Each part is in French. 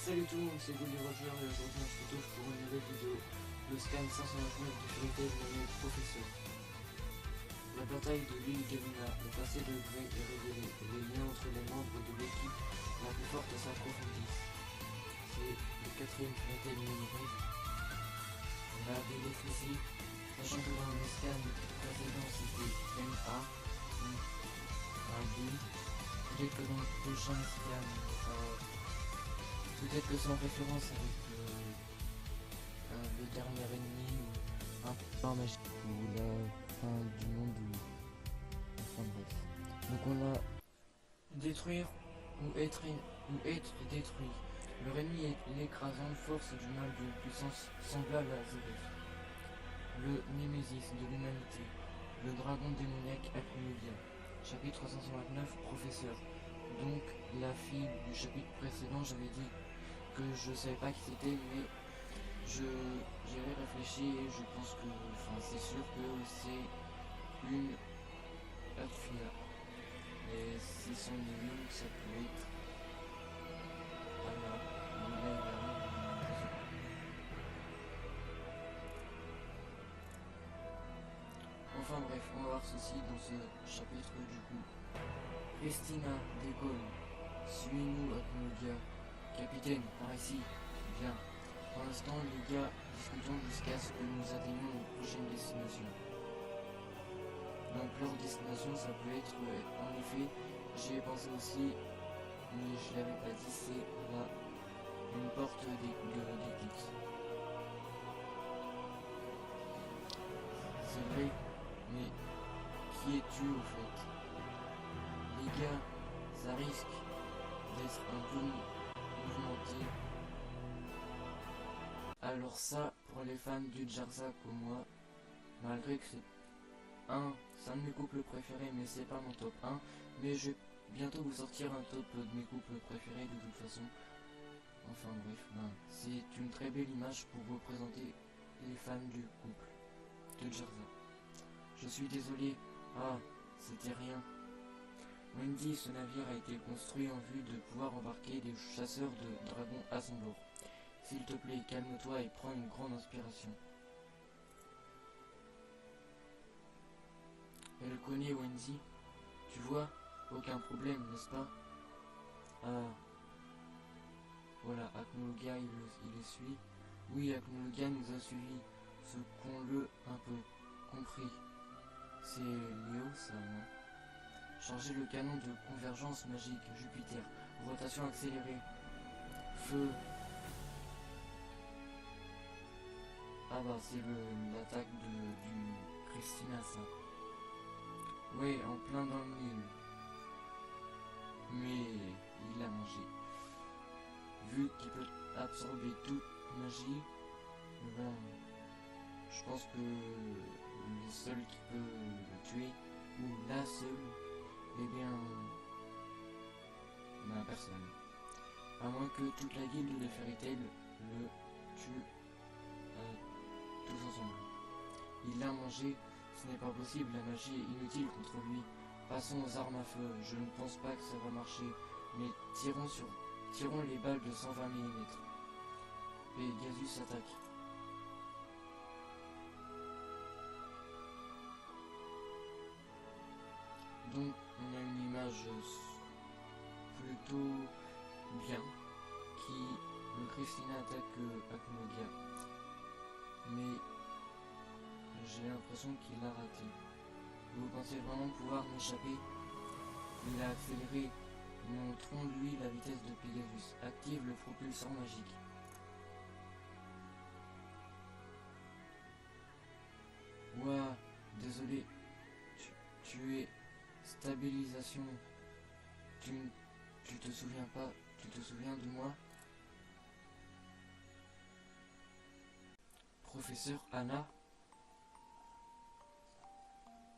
Salut tout le monde, c'est Goldie Roger et aujourd'hui on se retrouve pour une nouvelle vidéo. Le scan 529 de Fairytale nommé Professeur. La bataille de l'île Gamina, le passé de Grey est révélé et les liens entre les membres de l'équipe la plus forte s'approfondissent. C'est le quatrième Fairytale numérique. On a des ici, sachant que dans le scan précédent c'était MA, peut-être que dans le prochain scan, peut-être que c'est en référence avec le dernier ennemi ou un peu magique ou la fin du monde ou enfin bref. Donc on a détruire ou être détruit. Leur ennemi est l'écrasante force du mal d'une puissance semblable à Zeref. Le Némésis de l'humanité. Le dragon démoniaque Akumulia. Chapitre 329, Professeur. Donc la fille du chapitre précédent, j'avais dit que je savais pas qui c'était, mais j'y avais réfléchi et je pense que, c'est sûr que c'est une Alfina. Et si c'en est une, ça peut être Anna, enfin bref, on va voir ceci dans ce chapitre du coup. Christina décolle. Suis-nous, Akumulia. Capitaine, par ici. Bien. Pour l'instant, les gars, discutons jusqu'à ce que nous atteignions notre prochaine destination. Donc leur destination, ça peut être, en effet, j'y ai pensé aussi, mais je l'avais pas dit, c'est là, une porte d'éclipse. C'est vrai, mais qui es-tu au fait? Les gars, ça risque d'être un peu mouvementé. Alors ça, pour les fans du Jarza comme moi, malgré que c'est c'est un de mes couples préférés, mais c'est pas mon top 1, mais je vais bientôt vous sortir un top de mes couples préférés de toute façon. Enfin bref, c'est une très belle image pour représenter les fans du couple de Jarza. Je suis désolé, c'était rien. Wendy, ce navire a été construit en vue de pouvoir embarquer des chasseurs de dragons à son bord. S'il te plaît, calme-toi et prends une grande inspiration. Elle connaît Wendy. Tu vois, aucun problème, n'est-ce pas? Voilà, Akumulia, il les suit. Oui, Akumulia nous a suivis, ce qu'on le un peu compris. C'est Léo, ça, non? Charger le canon de convergence magique, Jupiter. Rotation accélérée. Feu. C'est l'attaque du Christina, ça. Ouais, en plein dans le mille. Mais il a mangé. Vu qu'il peut absorber toute magie, je pense que le seul qui peut le tuer, ou la seule, personne. À moins que toute la guilde de Fairytale le tue tous ensemble. Il l'a mangé, ce n'est pas possible, la magie est inutile contre lui. Passons aux armes à feu, je ne pense pas que ça va marcher, mais tirons les balles de 120 mm. Pegasus attaque. Donc on a une image plutôt bien le Christina attaque Akumulia, mais j'ai l'impression qu'il a raté. Vous pensez vraiment pouvoir m'échapper? Il a accéléré. Montrons-lui la vitesse de Pegasus. Active le propulseur magique. Ouah, désolé. Tu es stabilisation. Tu te souviens pas? Tu te souviens de moi? Professeur Anna?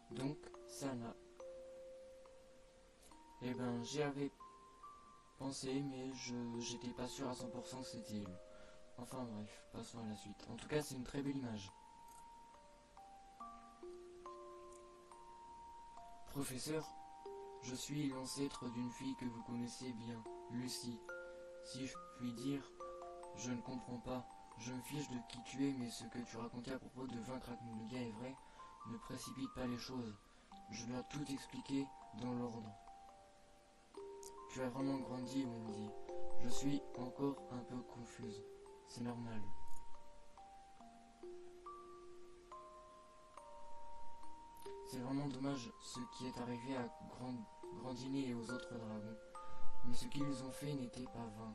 Donc, Sana. J'y avais pensé, mais j'étais pas sûr à 100% que c'était elle. Enfin bref, passons à la suite. En tout cas, c'est une très belle image. Professeur, je suis l'ancêtre d'une fille que vous connaissez bien, Lucie. si je puis dire. Je ne comprends pas. Je me fiche de qui tu es, mais ce que tu racontais à propos de vaincre Aknologia est vrai. Ne précipite pas les choses. Je dois tout expliquer dans l'ordre. Tu as vraiment grandi, Wendy. Je suis encore un peu confuse. C'est normal. C'est vraiment dommage ce qui est arrivé à Grandini et aux autres dragons. Mais ce qu'ils ont fait n'était pas vain.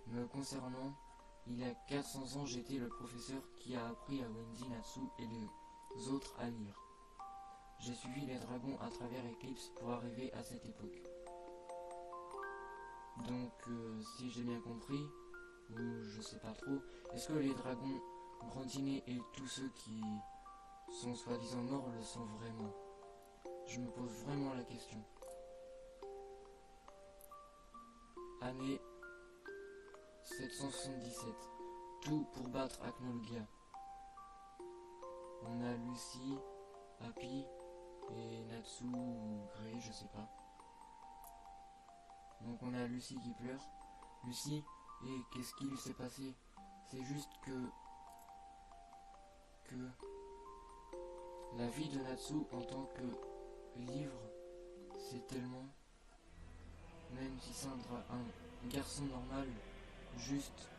Me concernant, il y a 400 ans, j'étais le professeur qui a appris à Wendy, Natsu et les autres à lire. J'ai suivi les dragons à travers Eclipse pour arriver à cette époque. Donc, si j'ai bien compris, ou je sais pas trop, est-ce que les dragons Grandini et tous ceux qui sont soi-disant morts le sont vraiment? Je me pose vraiment la question. Année 777. Tout pour battre Aknologia. On a Lucy, Happy et Natsu ou Grey, je sais pas. Donc on a Lucy qui pleure. Lucy, et qu'est-ce qu'il s'est passé? C'est juste que la vie de Natsu en tant que livre, c'est tellement, même si c'est un garçon normal, juste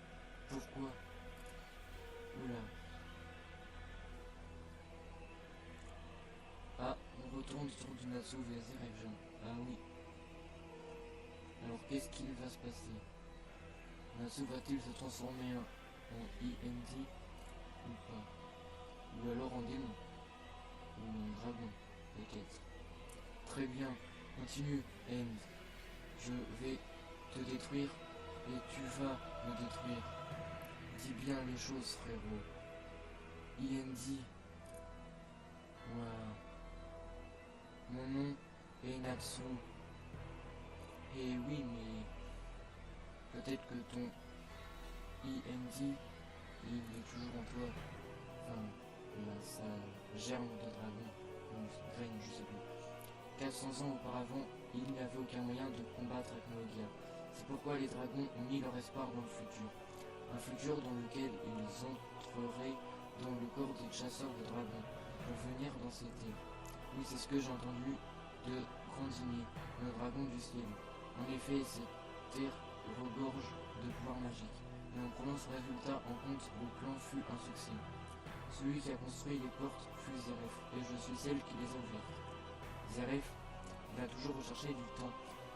pourquoi? Oula. Ah, on retourne sur du Natsu vs Zeref. Ah oui. Alors qu'est-ce qu'il va se passer? Natsu va-t-il se transformer en IND ou pas? Ou alors en démon? Ou en dragon, peut-être. Très bien, continue, End. Je vais te détruire et tu vas me détruire. Dis bien les choses, frérot. IND. Waouh. Mon nom est Natsu. Et oui, mais peut-être que ton IND, il est toujours en toi. Enfin, il a sa germe de dragon, une graine, je sais plus. 400 ans auparavant, il n'y avait aucun moyen de combattre Aknologia. C'est pourquoi les dragons ont mis leur espoir dans le futur. Un futur dans lequel ils entreraient dans le corps des chasseurs de dragons pour venir dans ces terres. Oui, c'est ce que j'ai entendu de Grandini, le dragon du ciel. En effet, cette terre regorge de pouvoirs magiques. Et en prenant ce résultat en compte, le plan fut un succès. Celui qui a construit les portes fut Zeref, et je suis celle qui les a ouvertes. Zeref, il a toujours recherché du temps,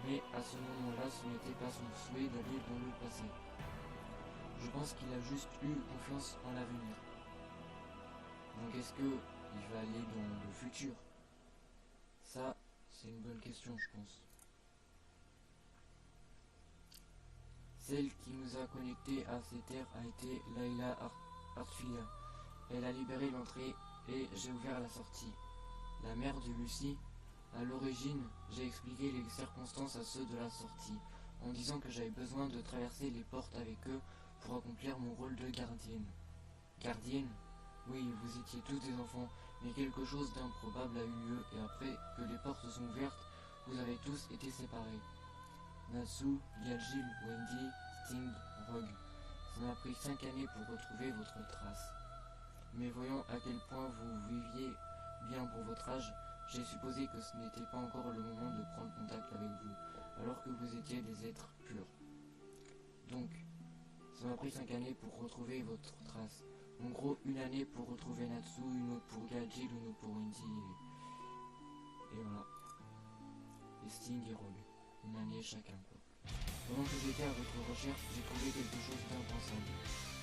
mais à ce moment-là, ce n'était pas son souhait d'aller dans le passé. Je pense qu'il a juste eu confiance en l'avenir. Donc est-ce qu'il va aller dans le futur? Ça, c'est une bonne question, je pense. Celle qui nous a connectés à ces terres a été Layla Artfia. Elle a libéré l'entrée et j'ai ouvert la sortie. La mère de Lucy, à l'origine, j'ai expliqué les circonstances à ceux de la sortie, en disant que j'avais besoin de traverser les portes avec eux pour accomplir mon rôle de gardienne. Gardienne? Oui, vous étiez tous des enfants, mais quelque chose d'improbable a eu lieu et après que les portes sont ouvertes, vous avez tous été séparés. Natsu, Yajil, Wendy, Sting, Rogue. Ça m'a pris 5 années pour retrouver votre trace. Mais voyant à quel point vous viviez bien pour votre âge, j'ai supposé que ce n'était pas encore le moment de prendre contact avec vous, alors que vous étiez des êtres purs. Donc, ça m'a pris 5 années pour retrouver votre trace. En gros, une année pour retrouver Natsu, une autre pour Gajil, une autre pour Wendy, et voilà. Et Sting et Rogue. Une année chacun, quoi. Pendant que j'étais à votre recherche, j'ai trouvé quelque chose d'impensable.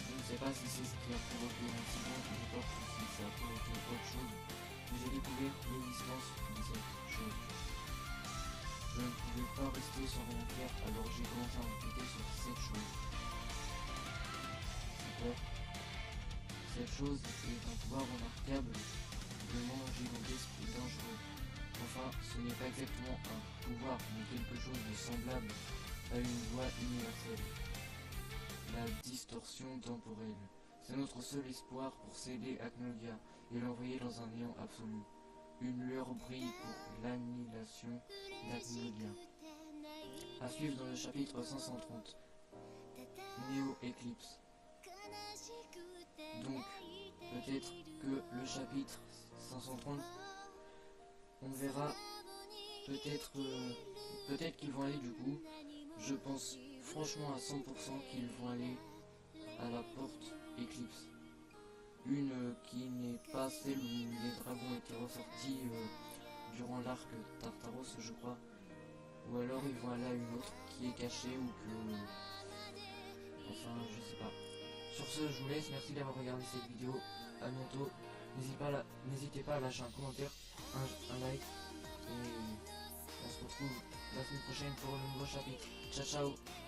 Je ne sais pas si c'est ce qui a provoqué l'incident ou n'importe si ça a provoqué autre chose, mais j'ai découvert l'existence de cette chose. Je ne pouvais pas rester sans rien faire, alors j'ai commencé à enquêter sur cette chose. C'est quoi? Cette chose est un pouvoir remarquable, vraiment gigantesque et dangereux. Enfin, ce n'est pas exactement un pouvoir, mais quelque chose de semblable à une loi universelle. La distorsion temporelle. C'est notre seul espoir pour sceller Aknologia et l'envoyer dans un néant absolu. Une lueur brille pour l'annihilation d'Aknologia. À suivre dans le chapitre 530. Néo Eclipse. Donc peut-être que le chapitre 530, on verra, peut-être qu'ils vont aller du coup, je pense franchement à 100% qu'ils vont aller à la porte Eclipse. Une qui n'est pas celle où les dragons étaient ressortis durant l'arc Tartaros, je crois. Ou alors ils vont aller à une autre qui est cachée ou que... Enfin, je sais pas. Sur ce, je vous laisse. Merci d'avoir regardé cette vidéo. À bientôt. N'hésitez pas à lâcher un commentaire, un like. Et on se retrouve la semaine prochaine pour un nouveau chapitre. Ciao, ciao.